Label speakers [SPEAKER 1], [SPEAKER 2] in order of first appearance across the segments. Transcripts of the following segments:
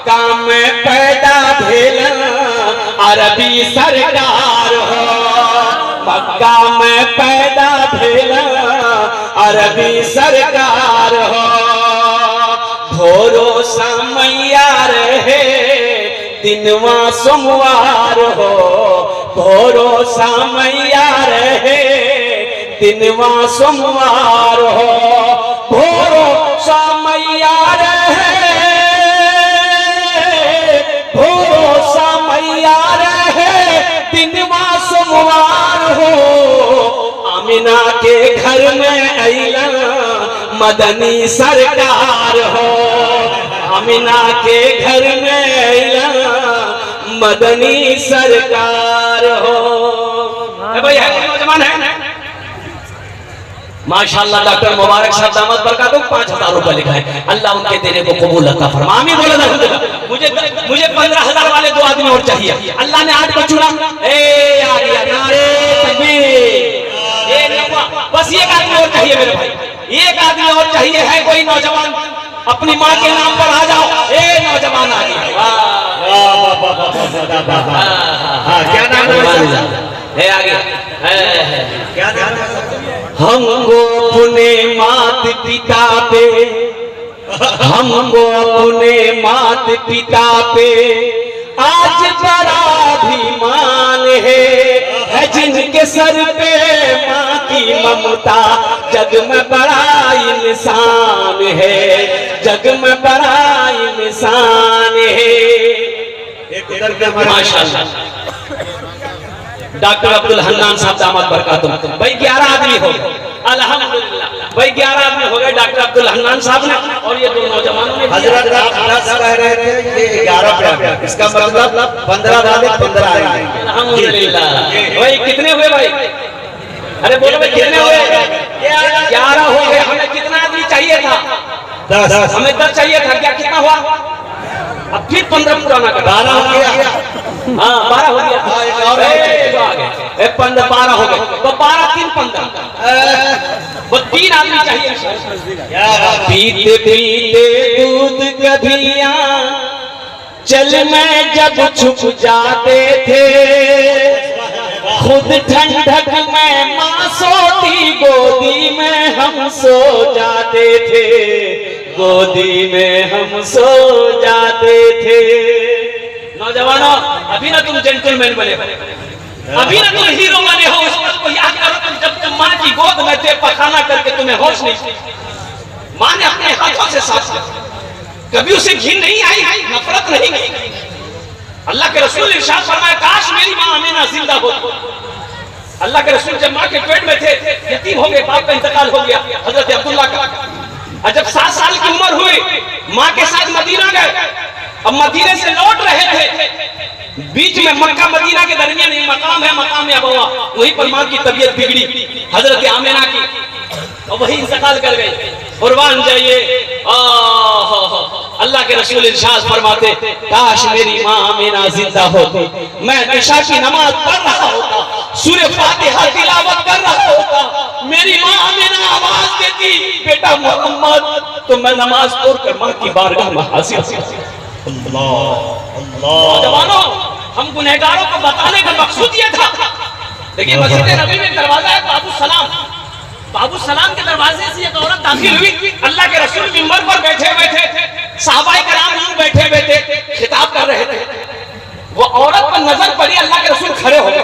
[SPEAKER 1] मक्का में पैदा भेल अरबी सरकार हो, मक्का में पैदा भेल अरबी सरकार हो। भोरो समैया रहे दिनवा सोमवार हो, भोरो समैया रहे दिनवा सोमवार हो, भोरो समैया रहे, भोरो समैया रहे दिनवा सोमवार हो। आमिना के घर में अइला मदनी सरकार हो, आमिना के घर में अइला मदनी सरकार हो। भाई है नौजवान है माशाअल्लाह। डॉक्टर मुबारक साहब दामद बरकातहू 5000 रुपए लिखा है, अल्लाह उनके देने को कबूल अता फरमा। आमीन बोलो अल्हम्दुलिल्लाह। मुझे 15000 वाले 2 आदमी और चाहिए, अल्लाह ने 8 को चुना। ए आ गया नारे तकबीर। बस एक आदमी और चाहिए मेरे भाई, एक आदमी और चाहिए। है कोई नौजवान अपनी माँ के नाम पर आ जाओ। ए नौजवान आ गया, क्या नाम है? आ गया, क्या नाम है? हमको अपने मात पिता पे, हमको अपने मात पिता पे आज बड़ा अभिमान है जिनके सर पे माँ की ममता, जग में बड़ा इंसान है, जग में बड़ा इंसान है। माशाअल्लाह। डॉक्टर अब्दुल हन्नान साहब दामद बरकातहू। भाई 11 आदमी हो गए, अल्हम्दुलिल्लाह। भाई 11 आदमी हो गए डॉक्टर अब्दुल हन्नान साहब ने, और ये 2 नौजवानों ने। हजरत आप 10 कह रहे थे, ये 11 पे आ गया, इसका मतलब 15 वाले 15 आएंगे। अल्हम्दुलिल्लाह। भाई कितने हुए भाई? अरे बोलो भाई कितने हुए? 11 हो गए। हमें कितना आदमी चाहिए था? 10। हमें 10 चाहिए था, क्या कितना हुआ? अब फिर 15 पुराना कर 12 हो गया। हाँ 12 हो गया, 15 हो गए, 12 हो गए, तो 12 3 15, वो 3 आदमी चाहिए। पीते पीते दूध कभिया चल में जब छुप जाते थे, खुद ठंडक में माँ सोती गोदी में हम सो जाते थे, गोदी में हम सो जाते थे। नौजवानों अभी ना तुम जेंटलमैन बने हो, अभी ना तुम हीरो बने हो। उस वक्त को याद करो तुम जब तुम माँ की गोद में थे, पखाना करके तुम्हें होश नहीं, माँ ने अपने हाथों से सांस लिया, कभी उसे घिन नहीं आई, नफरत नहीं। अल्लाह के रसूल ने इरशाद फरमाया, काश मेरी माँ आमिना जिंदा हो। अल्लाह के रसूल जब माँ के पेट में थे, यतीम हो गए, बाप का इंतकाल हो गया हजरत अब्दुल्ला का। और जब 7 साल की उम्र हुई, माँ के साथ मदीना गए। अब मदीने से लौट रहे थे, बीच में मक्का मदीना के दरमियान एक मकाम है, मकाम अबवा, वहीं पर माँ की तबीयत बिगड़ी हजरत आमिना की, और वही इंतकाल कर गए। कुर्बान जाइए। अल्लाह के रसूल इरशाद फरमाते, काश मेरी माँ आमिना जिंदा होती, मैं इशा की नमाज पढ़ रहा होता, सूरह फातिहा तिलावत कर रहा होता, मेरी माँ आमिना आवाज देती, बेटा मोहम्मद, तो मैं नमाज तोड़कर माँ की बारगाह में हाजिर। नौजवानों हम गुनहगारों को बताने का मकसूद ये था। देखिए मस्जिद नबी में दरवाजा है बाबू सलाम, बाबू सलाम के दरवाजे से एक औरत दाखिल हुई। अल्लाह के रसूल मिंबर पर बैठे हुए थे, सहाबाए कराम लोग बैठे हुए थे, खिताब कर रहे थे। वो औरत पर नजर पड़ी, अल्लाह के रसूल खड़े हो गए,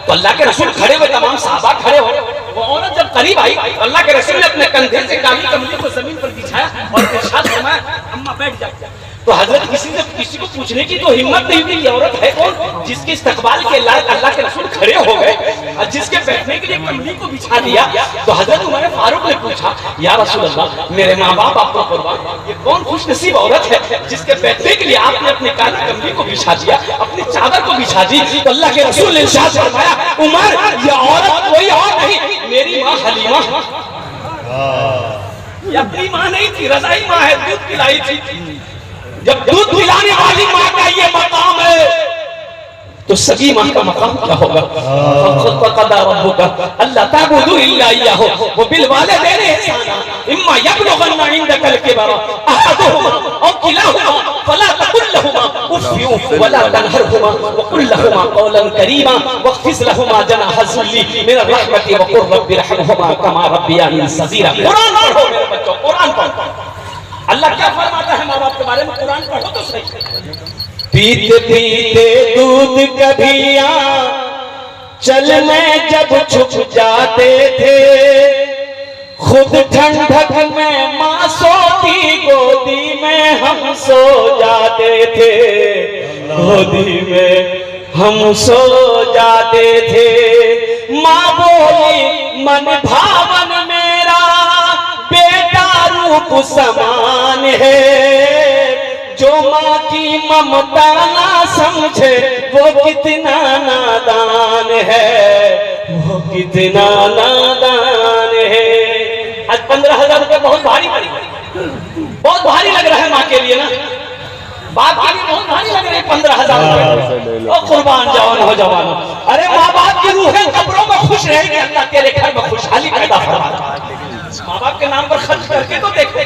[SPEAKER 1] तो अल्लाह के रसूल खड़े हुए, तमाम सहाबा खड़े हो। वो औरत जब करीब आई, अल्लाह के रसूल ने अपने कंधे से काली कमली को जमीन पर बिछाया और इरशाद फरमाया, अम्मा बैठ जाओ। तो हजरत किसी को पूछने की तो हिम्मत नहीं हुई, ये औरत है कौन जिसके इस्तकबाल के लायक अल्लाह के रसूल खड़े हो गए और जिसके बैठने के लिए कमली को बिछा दिया। तो हजरत उमर फारूक ने पूछा, या रसूल अल्लाह, मेरे माँ बाप आपको कुर्बान, ये कौन खुशनसीब औरत है जिसके बैठने के लिए आपने अपनी काली कमली को बिछा दिया, अपनी चादर को बिछा दी। तो अल्लाह के रसूल ने इरशाद फरमाया, उमर ये औरत कोई और नहीं, मेरी माँ हलीमा। ये अपनी माँ नहीं थी, रज़ाई माँ है, दूध पिलाई थी। जब दूध पिलाने वाली माँ का ये मकाम है, तो सगी माँ का मकाम क्या होगा? अल्लाह ताबुदू इल्ला इय्याहु व बिल वालिदैनि इहसाना इम्मा यबलुगन्ना इंदकल किबरा अहदुहुमा औ किलाहुमा फला तकुल लहुमा वला तनहरहुमा वकुल लहुमा कौलन करीमा वख्फिज लहुमा जनाह ज़ुल्ली मिन रहमति वकुर रब्बि रहमहुमा कमा रब्बियानी सगीरा। कुरान पढ़ो मेरे बच्चों, कुरान पढ़ो। अल्लाह क्या फरमाता है माँ बाप के बारे में, कुरान पढ़ो तो सही। पीते पीते दूध कभिया चल में जब छुप जाते थे, खुद ठंडक में माँ सोती गोदी में हम सो जाते थे, गोदी में हम सो जाते थे। माँ बोली मन भावन मेरा बेटा रूप समान है, जो माँ की ममता ना समझे वो कितना नादान है, वो कितना नादान है। आज 15,000 रुपए बहुत भारी लग रहा है माँ के लिए ना, बाप के लिए बहुत भारी लग रहे हैं 15,000 रुपए। ओ कुर्बान जाओ नौजवानों, अरे माँ बाप की रूहें कब्रों में खुश रहेगी, अल्लाह तेरे घर में खुशहाली पैदा फरमाता। माँ बाप के नाम पर खर्च करके तो देखो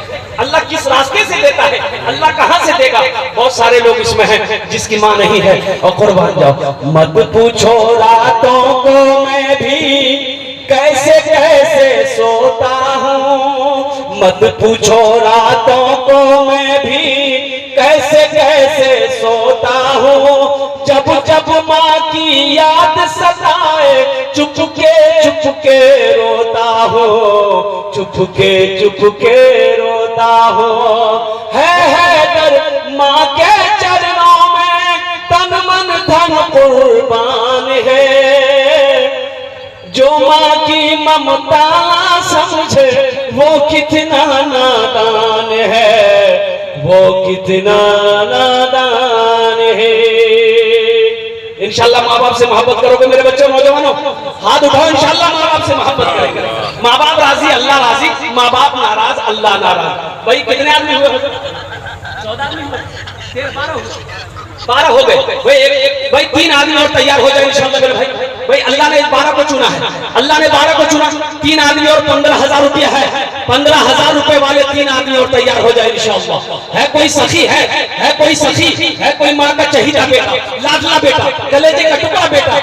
[SPEAKER 1] अल्लाह किस रास्ते से देता है, अल्लाह कहाँ से देगा। बहुत सारे लोग इसमें हैं जिसकी माँ नहीं है, और कुर्बान जाओ। मत पूछो रातों को मैं भी कैसे कैसे सोता हूँ, मत पूछो रातों को मैं भी कैसे कैसे सोता हूँ, जब जब माँ की याद सताए चुपके रोता हूँ, चुपके रोता हूँ। है दर माँ के चरणों में तन मन धन कुर्बान है, जो माँ की ममता समझे वो कितना नादान है, वो कितना नादान है। इंशाल्लाह माँ बाप से मोहब्बत करोगे मेरे बच्चों, नौजवानों हाथ उठाओ, इंशाल्लाह माँ बाप से मोहब्बत करेंगे। माँ बाप राजी अल्लाह राजी, माँ बाप नाराज अल्लाह नाराज। भाई कितने आदमी हुए? 14 आदमी हुए, 12 हो गए। भाई 3 आदमी और तैयार हो जाए इंशाल्लाह मेरे भाई। भाई अल्लाह ने 12 को चुना है, अल्लाह ने 12 को चुना। 3 आदमी और 15,000 रुपया है, 15,000 रुपए वाले 3 आदमी और तैयार हो जाए इंशाल्लाह। है कोई सखी है कोई सखी है, कोई माँ का चहीता बेटा, लाडला बेटा, कलेजे का टुकड़ा बेटा।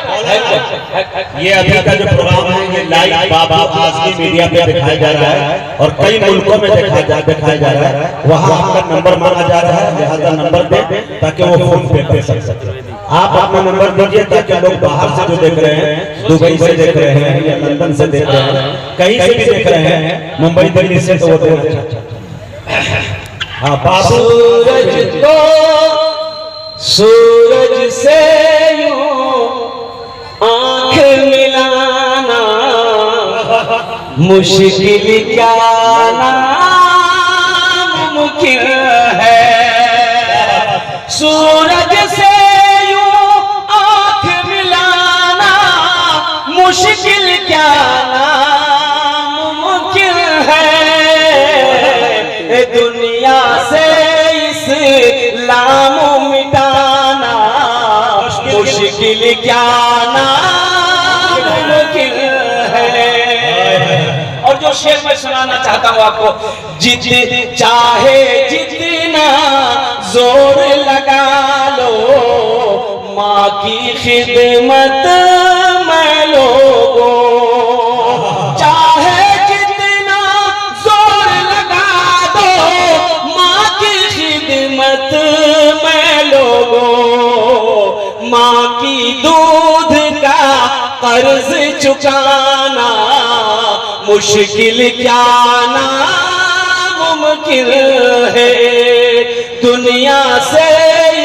[SPEAKER 2] ये अभी का जो प्रोग्राम है ये लाइव बाबा आजमी मीडिया पे दिखाया जा रहा है और कई मुल्कों में दिखाया जा रहा है। वहाँ आपका नंबर मांगा जा रहा है, लिहाजा नंबर दे ताकि वो फोन पे कर सके। आप अपना नंबर दीजिए ताकि लोग बाहर से जो देख रहे हैं, दुबई से देख रहे हैं या लंदन से देख रहे हैं, कहीं से भी देख रहे हैं, मुंबई दिल्ली से, तो वो देख। हाँ बाबू
[SPEAKER 1] सूरज से यूं आंख मिलाना मुश्किल क्या नामुमकिन है, सूरज से यूं आंख मिलाना मुश्किल क्या नामुमकिन है, दुनिया से इस्लाम मिटाना मुश्किल क्या नामुमकिन है। और जो शेर मैं सुनाना चाहता हूँ आपको, चाहे जितना जोर लगा लो माँ की खिदमत में लोगों, चाहे जितना जोर लगा दो माँ की खिदमत में लोगों, माँ की दूध का कर्ज चुकाना मुश्किल क्या नामुमकिन है, दुनिया से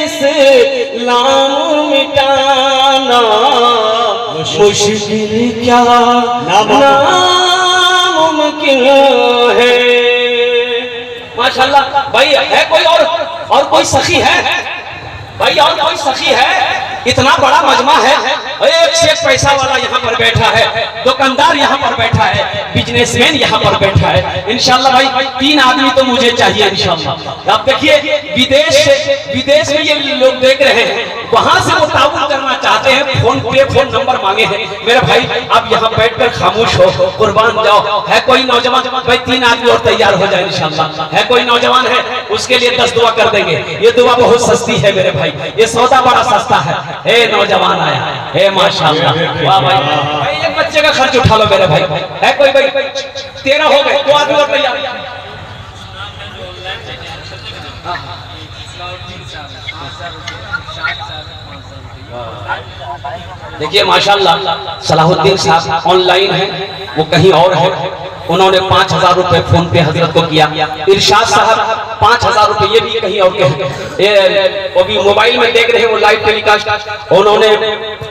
[SPEAKER 1] इस्लाम मिटाना मुश्किल क्या नामुमकिन है। माशाल्लाह भाई। है कोई और कोई सखी है भाई? और कोई सखी है? इतना बड़ा मजमा है, एक से एक पैसा वाला यहाँ पर बैठा है, दुकानदार यहाँ पर बैठा है, बिजनेसमैन यहाँ पर बैठा है। इंशाल्लाह भाई 3 आदमी तो मुझे चाहिए इंशाल्लाह। आप देखिए विदेश में ये लोग देख रहे हैं, वहां से वो ताउन करना चाहते हैं, फोन पे फोन नंबर मांगे हैं। मेरे भाई आप यहाँ बैठकर खामोश हो, कुर्बान जाओ। है कोई नौजवान? भाई 3 आदमी और तैयार हो जाए इंशाल्लाह। है कोई नौजवान है? उसके लिए 10 दुआ कर देंगे। ये दुआ बहुत सस्ती है मेरे भाई, ये सौदा बड़ा सस्ता है। हे नौजवान आया है, माशाल्लाह, वाह भाई। एक बच्चे का खर्च उठा लो मेरे भाई। है कोई भाई? 13 हो गए, 2 आदमी और तैयार। देखिए माशाल्लाह सलाहुद्दीन साहब ऑनलाइन है, वो कहीं और है। उन्होंने 5000 रुपए फोन पे हजरत को किया। इरशाद साहब 5000 रुपए, ये भी कहीं और के हैं, वो भी मोबाइल में देख रहे हैं, वो लाइव टेलीकास्ट उन्होंने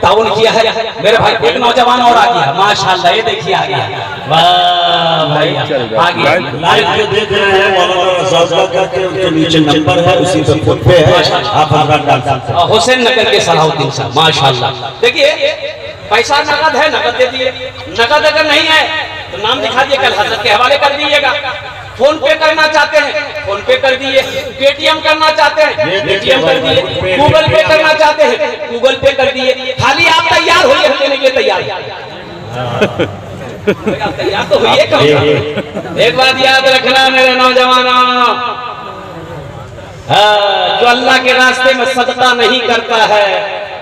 [SPEAKER 1] ताउन किया है। मेरे भाई एक नौजवान और आ गया माशाल्लाह, ये देखिए आ गया, वाह भाई आ गया।
[SPEAKER 2] लाइव जो देख रहे हैं मौलाना रज़ा का उनके नीचे नंबर है, उसी पे फोन पे है, आप हजरत डाल सकते हैं।
[SPEAKER 1] हुसैन नगर के सलाहुद्दीन साहब माशाल्लाह। देखिए पैसा नगद है, नगद दे दिए। नगद अगर नहीं है तो नाम दिखा दिए, कल हजरत के हवाले कर दीजिएगा। फोन पे करना चाहते हैं, फोन पे कर दिए। पेटीएम करना चाहते हैं, पेटीएम कर दिए। गूगल पे करना चाहते हैं, गूगल पे कर दिए। खाली आप तैयार होइए, हम देने के लिए तैयार। आप तैयार तो होइए कम। एक बात याद रखना मेरे नौजवानों, जो अल्लाह के रास्ते में सदका नहीं करता है,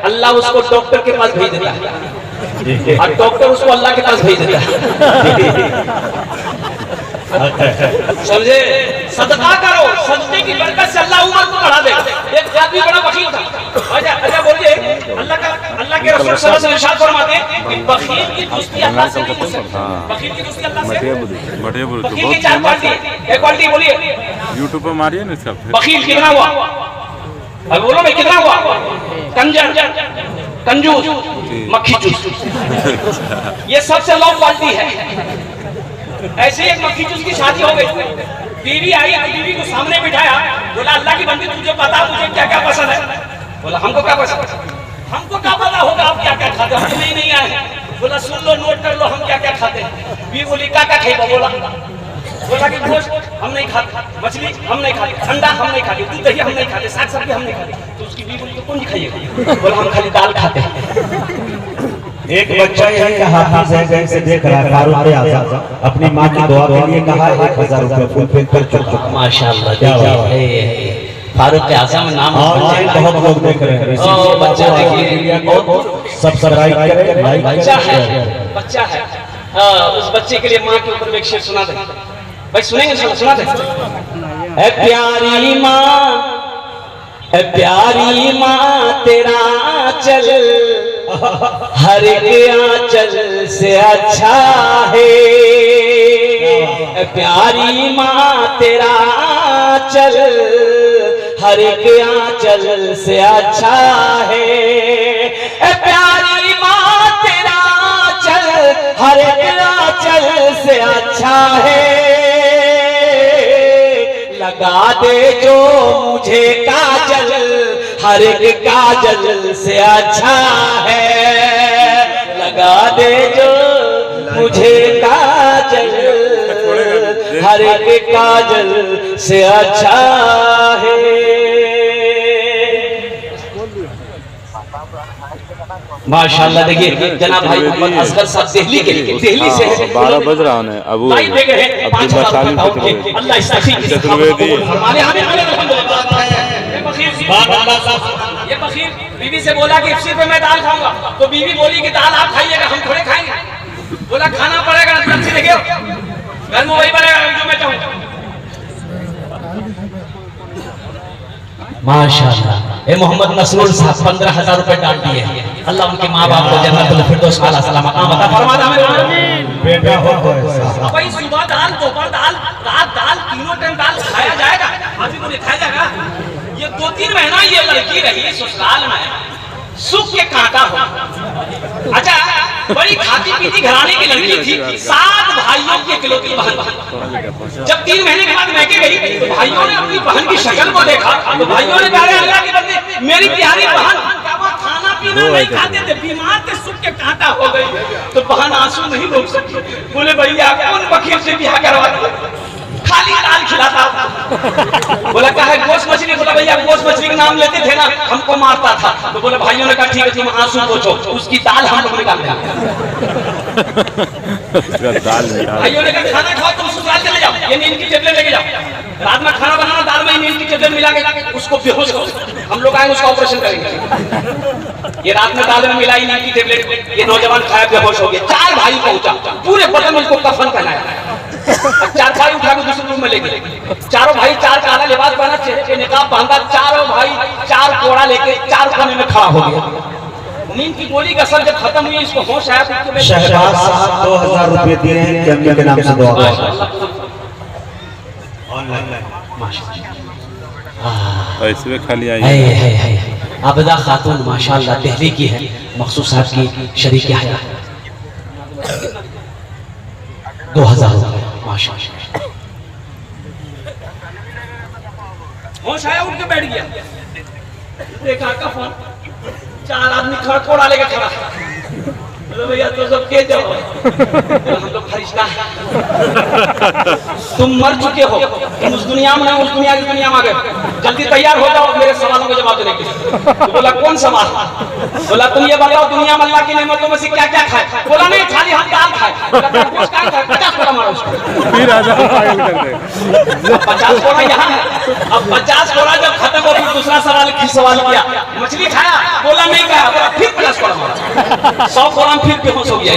[SPEAKER 1] अल्लाह उसको डॉक्टर के पास भेज देता है, और डॉक्टर उसको अल्लाह के पास भेज देता है। समझे? सदका करो, सदके की बरकत से अल्लाह उम्र को बढ़ा देगा। एक आदमी बड़ा वकील था, अच्छा बोलिए, अल्लाह के रसूल सल्लल्लाहु अलैहि वसल्लम इरशाद फरमाते हैं कि बखील की दोस्ती अल्लाह से नहीं हो सकती। बखील की दोस्ती अल्लाह से, बखील की 4 क्वालिटी। एक क्वालिटी बोलिए,
[SPEAKER 3] यूट्यूब पर मारिए ना इसका।
[SPEAKER 1] बखील कितना हुआ? अब बोलो मैं कितना हुआ? कंजर, कंजूस, मक्खी चूस, ये सबसे लो क्वालिटी है। ऐसे एक मक्खी चूस की शादी हो गई, बीवी आई, बीवी को सामने बिठाया, बोला अल्लाह की बंदी तुझे बता मुझे क्या क्या पसंद है। बोला हमको क्या पसंद? हमको क्या पता होगा आप क्या क्या खाते हो, हम नहीं आए। बोला सुन लो, नोट कर लो हम क्या क्या खाते हैं। बीवी बोली क्या क्या खाएगा? बोला कि गोश्त हम नहीं खाते, मछली हम नहीं खाते, अंडा हम नहीं खाते, दूध दही हम नहीं खाते, साग सब्जी हम नहीं खाते। तो उसकी बीवी बोली कौन खाइएगा? बोला हम खाली दाल खाते हैं।
[SPEAKER 2] एक बच्चा यही हाफिज है, जैसे देख रहा है, फारूक आज़म अपनी माँ की दुआ के लिए कहा 1000 रुपए फुल पे कर चुका।
[SPEAKER 1] माशाल्लाह, फारूक आज़म नाम
[SPEAKER 2] ऑनलाइन बहुत लोग देख रहे हैं।
[SPEAKER 1] ओ बच्चा देखिए,
[SPEAKER 2] सब्सक्राइब करें, लाइक
[SPEAKER 1] बच्चा है, बच्चा है। उस बच्चे के लिए माँ के ऊपर में एक शेर सुना दे भाई, सुनेंगे? सुना दे। ए प्यारी माँ, ए प्यारी माँ तेरा चल हर एक आंचल से अच्छा है। प्यारी माँ तेरा आंचल हर एक आंचल से अच्छा है। प्यारी माँ तेरा आंचल हर एक आंचल से अच्छा है। लगा दे जो मुझे काजल हर एक काजल से अच्छा है। लगा दे जो मुझे काजल हर एक काजल से अच्छा है। माशाल्लाह। देखिए जनाब भाई मोहम्मद असगर साहब दिल्ली से है।
[SPEAKER 3] 12 बज रहा है अबू
[SPEAKER 1] अल्लाह ये बखीर बीवी से बोला कि इफ्सी पे मैं दाल खाऊंगा, तो बीवी बोली कि दाल आप खाइएगा, हम थोड़े खाएंगे। बोला खाना पड़ेगा, देखिए घर में वही बनेगा जो मैं चाहूँ। माशाल्लाह। ए मोहम्मद नसरुल साहब 15000 रुपए डाल दिए। अल्लाह उनके माँ बाप को जन्नतुल फिरदौस आला सलाम अता फरमा दे। आमीन।
[SPEAKER 2] बेटा हो
[SPEAKER 1] भाई सुबह दाल, दोपहर दाल, रात दाल, तीनों टाइम दाल खाया जाएगा। अभी को खाया जाएगा। ये 2-3 महीना ये लड़की रही ससुराल में, सुख के कांटा हो। अच्छा बड़ी खाती पीती घराने की लड़की थी, 7 भाइयों की इकलौती बहन। जब 3 महीने के बाद मैके गई तो भाइयों ने अपनी बहन की शक्ल को देखा, तो भाइयों ने कहा अल्लाह के बंदे मेरी प्यारी बहन खाना पीना नहीं खाते थे, बीमार थे, सुख के कांटा हो गई। तो बहन आंसू नहीं रोक सकती, बोले भैया कौन वकील से ब्याह करवा दिया? खाली दाल खिलाता हूँ। बोला क्या है गोश्त मछली? बोला भैया गोश्त मछली का नाम लेते थे ना हमको मारता था। तो बोले भाइयों ने कहा ठीक है तुम आंसू पोछो, उसकी दाल हम लोग निकाल देंगे। भाइयों ने कहा खाना खाओ तुम ससुराल चले जाओ, ये नींद की टेबलेट लेके जाओ, रात में खाना बनाना दाल में नींद की टेबलेट मिला के उसको बेहोश करो, हम लोग आएंगे उसका ऑपरेशन करेंगे। ये रात में दाल में मिलाई नींद की टेबलेट, ये नौजवान खाया बेहोश हो गया। 4 भाई पहुंचा, पूरे बदन में उसको कफन पहनाया। 4 भाई उठा के दूसरे रूम में ले गए। चारों भाई 4 काला लिबास पहना, चेहरे पे निकाब बांधा, चारों भाई 4 कोड़ा लेके 4 कोने में खड़ा हो गया। नींद की गोली का असर जब खत्म हुई इसको होश आया।
[SPEAKER 2] शहबाज साहब 2000 रुपए दिए हैं कि अम्मी के नाम से दुआ
[SPEAKER 3] ऐसे में खाली आई
[SPEAKER 1] आबदा खातून माशाल्लाह दिल्ली की है, मखसूस साहब की शरीक हया 2000 माशाल्लाह। होश आया उठ के बैठ गया, देखा का फोन 4 आदमी खड़कोड़ा लेके खड़ा। भैया तो सब के जाओ, हम लोग फरिश्ता है, तुम मर चुके हो, तुम उस दुनिया में उस दुनिया की दुनिया में आ गए, जल्दी तैयार हो जाओ मेरे सवालों का जवाब देने के लिए। तो बोला कौन सवाल? बोला तुम ये बताओ दुनिया में अल्लाह की नेमतों में से क्या क्या खाए? बोला नहीं खाली हम दाल खाए। 50 कोड़ा मारो उसको,
[SPEAKER 3] फिर आधा पागल कर दे।
[SPEAKER 1] 50 कोड़ा यहाँ है। अब 50 कोड़ा जब खत्म हो फिर दूसरा सवाल किया मछली खाया? बोला नहीं खाया। बोला फिर 50 कोड़ा मारो। 100 कोड़ा फिर बेहोश हो गया,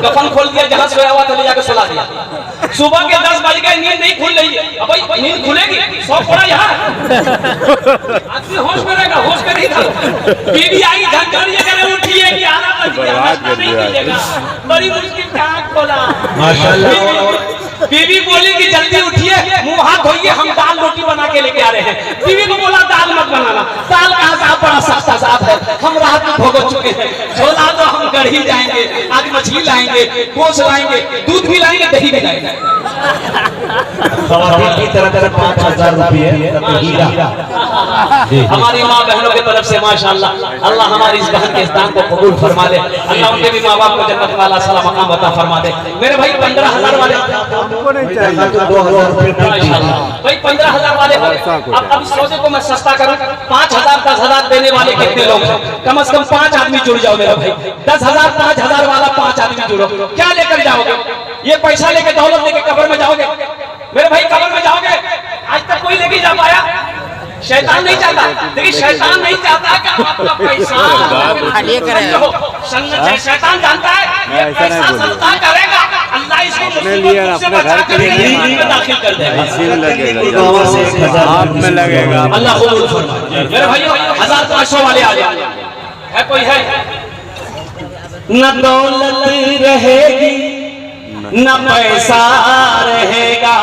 [SPEAKER 1] कफन खोल दिया, जहां सोया हुआ था ले जाकर सुला दिया। सुबह के 10 बज गए, नींद नहीं खुल रही है। अब भाई नींद खुलेगी? 100 कोड़ा यहाँ आदमी होश में रहेगा, होश में नहीं था। बीवी आई झंझोरिए करे उठिए कि आना नहीं मिलेगा, बड़ी मुश्किल से आँख खोला माशाल्लाह। बीवी बोली कि जल्दी उठिए मुंह हाथ धोइए, हम दाल रोटी बना के लेके आ रहे हैं। बीवी को बोला दाल मत बनाना, दाल कहाँ साफ बड़ा सस्ता साफ है, हम रात में भोग चुके हैं। छोला तो हम गढ़ी जाएंगे, आज मछली लाएंगे, गोश्त लाएंगे, दूध भी लाएंगे, दही भी लाएंगे।
[SPEAKER 2] की तरफ से 5000 रुपए
[SPEAKER 1] हमारी माँ बहनों की तरफ से माशाल्लाह। अल्लाह हमारी इस बहन के इस दान को कबूल फरमा ले, अल्लाह उनके भी माँ बाप को जन्नत वाला सला मकाम अता फरमा दे। मेरे भाई 15000 वाले
[SPEAKER 2] 2000 रुपए
[SPEAKER 1] भाई 15000 वाले अब इस सौदे को मैं सस्ता करूं, 5000 10,000 देने वाले कितने लोग हैं? कम से कम 5 आदमी जुड़ जाओ मेरा भाई। 10,000 5000 वाला 5 आदमी जुड़ो। क्या लेकर जाओगे? ये पैसा लेके दौलत लेके कब्र में जाओगे मेरे भाई? कब्र में जाओगे? आज तक कोई लेके जा पाया? शैतान नहीं चाहता, देखिए शैतान नहीं चाहता कि आपका पैसा शैतान जानता है पैसा सस्ता करेगा, अल्लाह इसको मुसीबत से बचाकर दाखिल कर देगा,
[SPEAKER 3] हाथ में लगेगा।
[SPEAKER 1] अल्लाह कबूल फरमाए। मेरे भाइयों 1500 वाले आ जाए, है कोई है? न दौलत रहेगी न पैसा रहेगा,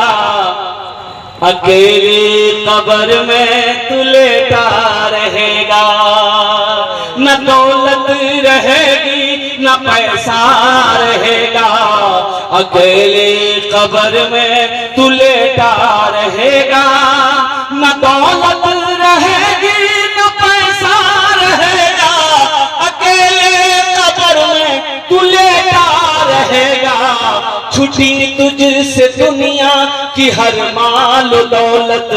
[SPEAKER 1] अकेले कब्र में तू लेटा रहेगा। न दौलत रहेगी न पैसा रहेगा, अकेले कब्र में तू लेटा रहेगा। न दौलत रहेगी न पैसा रहेगा, अकेले कब्र में तू लेटा रहेगा। छुटी तुझसे दुनिया की हर माल दौलत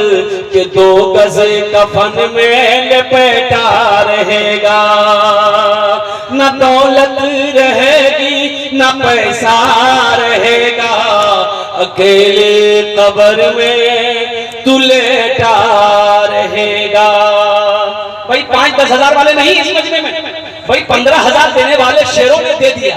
[SPEAKER 1] के 2 गज कफन में लपेटा रहेगा। न दौलत रहेगी न पैसा रहेगा, अकेले कब्र में तू लेटा रहेगा। भाई 5-10 हजार वाले नहीं इस मजमे में, भाई 15,000 देने वाले शेरों ने दे दिया,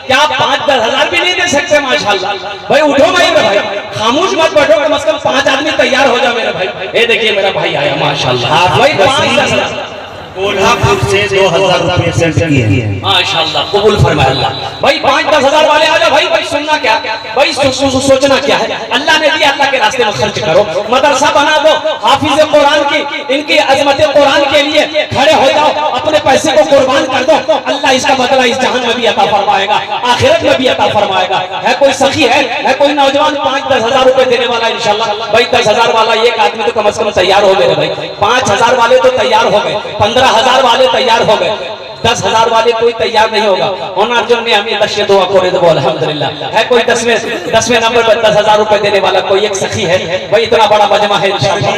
[SPEAKER 1] क्या 5-10 हजार भी नहीं दे सकते? माशाल्लाह भाई उठो भाई, मेरा भाई खामोश मत बैठो, कम से कम 5 आदमी तैयार हो जाओ मेरा भाई। ये देखिए मेरा भाई आया माशाल्लाह, भाई 5-10 हजार
[SPEAKER 2] कोल्हापुर से 2000 रुपए सेंड किए
[SPEAKER 1] माशाल्लाह, कबूल फरमाए अल्लाह। भाई 5-10 हजार वाले आ जाओ भाई। भाई सुनना क्या भाई, सोचना क्या है? अल्लाह ने दिया, अल्लाह के रास्ते में खर्च करो, मदरसा बना दो, हाफिज कुरान की इनकी अजमत कुरान के लिए खड़े हो जाओ, अपने पैसे को कुर्बान कर दो, अल्लाह इसका बदला इस जहान में भी अता फरमाएगा, आखिरत में भी अता फरमाएगा। है कोई सखी है कोई नौजवान 5-10 हजार रुपए देने वाला? इंशाल्लाह भाई 10 हजार वाला एक आदमी तो कम तैयार हो गए भाई। 5,000 वाले तो तैयार हो गए, 15,000 वाले तैयार हो गए। 10,000 वाले कोई तैयार नहीं होगा। ओनर जो ने हमें 10 दुआ करे दो अल्हम्दुलिल्लाह। है कोई 10वें नंबर पर 10,000 रुपए देने वाला कोई एक सखी है भाई, इतना बड़ा मजमा है इंशाअल्लाह।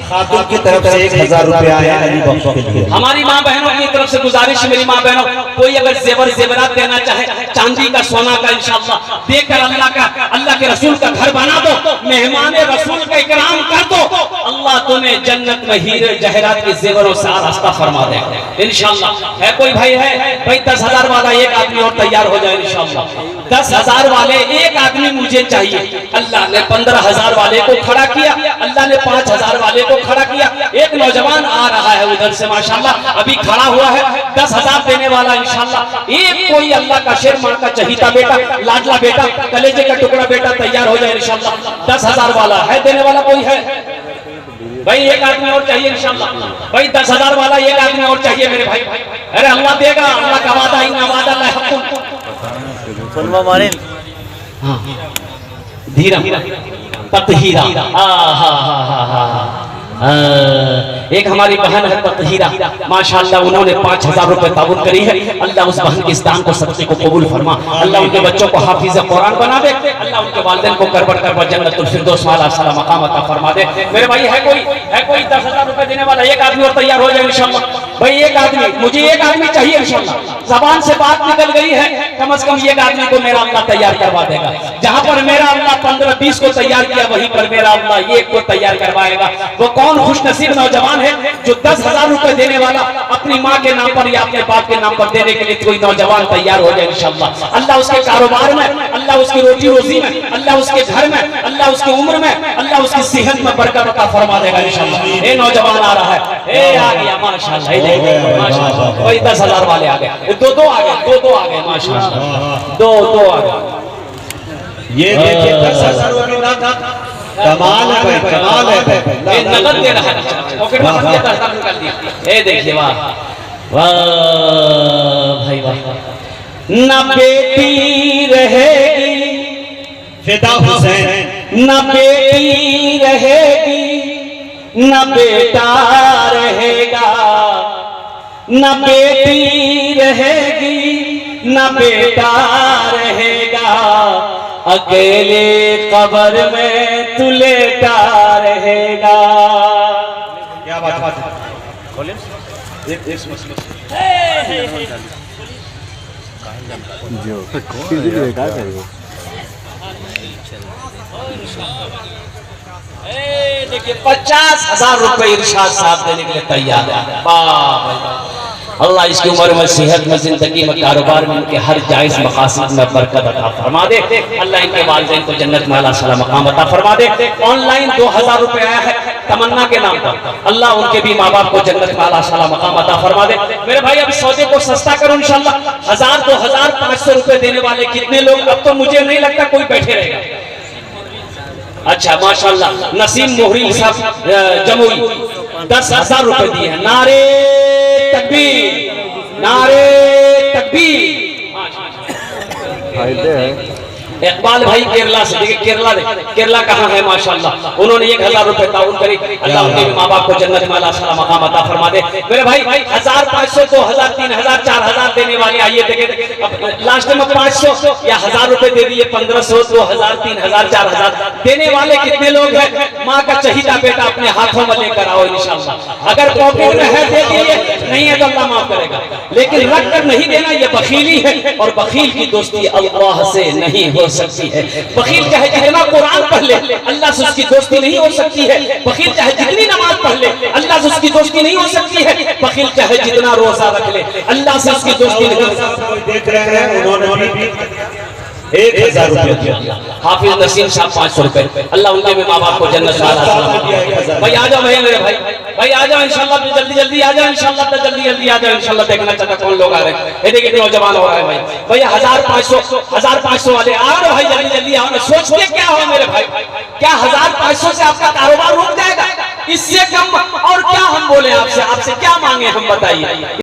[SPEAKER 2] खातून की तरफ से 1,000 रुपया आया अली बख्श के लिए।
[SPEAKER 1] हमारी माँ बहनों की तरफ से गुजारिश, मेरी माँ बहनों, कोई अगर जेवरात देना चाहे, चांदी का, सोना का, इंशाअल्लाह देकर अल्लाह के रसूल का घर बना दो, मेहमान रसूल का इकराम कर दो, अल्लाह तुम्हें जन्नत में हीरे जहरात के जेवरों से आरास्ता फरमा देगा इंशाअल्लाह। है कोई भाई है भाई 10,000 वाला एक आदमी और तैयार हो जाए इंशाअल्लाह। 10,000 वाले एक आदमी मुझे चाहिए। अल्लाह ने 15,000 वाले को खड़ा किया, अल्लाह ने 5,000 वाले को खड़ा किया। एक नौजवान आ रहा है उधर से माशाअल्लाह, अभी खड़ा हुआ है 10,000 देने वाला इंशाअल्लाह। एक कोई अल्लाह का शेर, मां का चहीता बेटा, लाडला बेटा, कलेजे का टुकड़ा बेटा तैयार हो जाए इंशाअल्लाह। 10,000 वाला है देने वाला कोई है भाई? एक आदमी और चाहिए इंशाअल्लाह भाई। 10,000 वाला एक आदमी और चाहिए मेरे भाई। अरे अल्लाह देगा, अल्लाह का वादा ही ना वादा ला धीरा ततहीरा। एक हमारी बहन है ततहीरा, माशाअल्लाह उन्होंने 5,000 रुपए ताउन करी है। अल्लाह उस बहन के इस दान को, सदके को कबूल फरमा। अल्लाह उनके बच्चों को हाफिज कुरान बना दे। अल्लाह उनके वालिदैन को करबर जन्नतुल फिरदौस वाला साला मकाम अता फरमा दे। मेरे भाई है कोई 10,000 रुपए देने वाला? एक आदमी और तैयार हो जाए इंशाअल्लाह भाई। एक आदमी, मुझे एक आदमी चाहिए इंशाअल्लाह। जबान से बात निकल गई है, कम से कम एक आदमी को मेरा अल्लाह तैयार करवा देगा। जहां पर मेरा अल्लाह 15-20 को तैयार किया, वहीं पर मेरा अल्लाह एक को तैयार करवाएगा। वो कौन खुशनसीब नौजवान है जो 10,000 रुपए देने वाला अपनी माँ के नाम पर या अपने बाप के नाम पर देने के लिए कोई नौजवान तैयार हो जाए इंशाअल्लाह। अल्लाह उसके कारोबार में, अल्लाह उसकी रोटी रोजी में, अल्लाह उसके घर में, अल्लाह उसकी उम्र में, अल्लाह उसकी सेहत में बरकत अता फरमा देगा इंशाअल्लाह। ये नौजवान आ रहा है, ए आ गया माशाअल्लाह, माशाअल्लाह। वही 10,000 वाले आ गए, दो आ गए माशाअल्लाह, दो आ गए।
[SPEAKER 2] ये देखिए 10,000 वाली कमाल है भाई, कमाल है भाई।
[SPEAKER 1] ये नगद दे रहा है, पॉकेट में हमने 10,000 निकाल दिया। ये देखिए वाह वाह भाई वाह। ना बेटी रहेगी
[SPEAKER 2] फिदा हुसैन,
[SPEAKER 1] ना बेटी रहेगी, ना बेटा रहेगा, ना बेटी रहेगी, ना बेटा रहेगा, अकेले कब्र में तू लेटा रहेगा।
[SPEAKER 2] क्या बात है?
[SPEAKER 1] देखिए 50,000 रुपए इरशाद साहब देने के लिए तैयार है। वाह अल्लाह इसकी उम्र में, सेहत में, जिंदगी में, कारोबार में, इनके हर जायज मकासद में बरकत अता फरमा दे। अल्लाह इनके वालिदैन को जन्नत में आला साला मकाम अता फरमा दे। ऑनलाइन 2,000 रुपए आया है तमन्ना के नाम पर, अल्लाह उनके भी माँ बाप को जन्नत में आला साला मकाम अता फरमा दे। मेरे भाई अब सौदे को सस्ता करो इंशाअल्लाह। 1,000, 2,000, 500 रुपए देने वाले कितने लोग? अब तो मुझे नहीं लगता कोई बैठे रहेगा। अच्छा माशाअल्लाह, नसीम मोहरी साहब जमुई 10,000 रुपए दिए हैं। नारे तकबीर, नारे तकबीर। इकबाल भाई केरला से, देखिए केरला कहाँ है माशाअल्लाह, उन्होंने 1,000 रुपए ताउन करी। अल्लाह उनके माँ बाप को जन्नत में आला साला मकाम अता फरमा दे। मेरे भाई 1,000, 500, 2,000, 3,000, 4,000 देने वाले आइए देखिए। लास्ट में 500 या 1,000 रुपए दे दिए, 1,500, 2,000, 3,000, 4,000 देने वाले कितने लोग हैं? माँ का चहीता बेटा अपने हाथों में लेकर आओ इंशाअल्लाह। अगर पॉकेट में है दे दिए, नहीं है तो अल्लाह माफ करेगा, लेकिन रख कर नहीं देना ये बखीली है। और बखील की दोस्ती अल्लाह से नहीं हो सकती है। बखील चाहे जितना कुरान पढ़ ले, अल्लाह से उसकी दोस्ती नहीं हो सकती है। बखील चाहे जितनी नमाज पढ़ ले, अल्लाह से उसकी दोस्ती नहीं हो सकती है। बखील चाहे जितना रोजा रख ले, अल्लाह से उसकी दोस्ती नहीं हो सकती।
[SPEAKER 2] देख रहे हैं उन्होंने भी 1,000 रुपए दिया।
[SPEAKER 1] हाफिज नसीम साहब 500 रुपए। अल्लाह उनके भी माँ बाप को जन्नत में आला साला। भाई आ जाओ भाई, मेरे भाई आ जाओ इंशाअल्लाह, जल्दी आ जाओ इंशाअल्लाह, जल्दी आ जाओ इंशाअल्लाह। देखना चाहता कौन लोग आ रहे हैं? ये देखिए नौजवान हो रहा है भाई। भैया 1,500 वाले आ रहे भाई, जल्दी आओ ना। सोचते क्या हो मेरे भाई, क्या 1,500 से आपका कारोबार रुक जाएगा? इससे कम और क्या हम बोले आपसे क्या मांगे हम बताइए।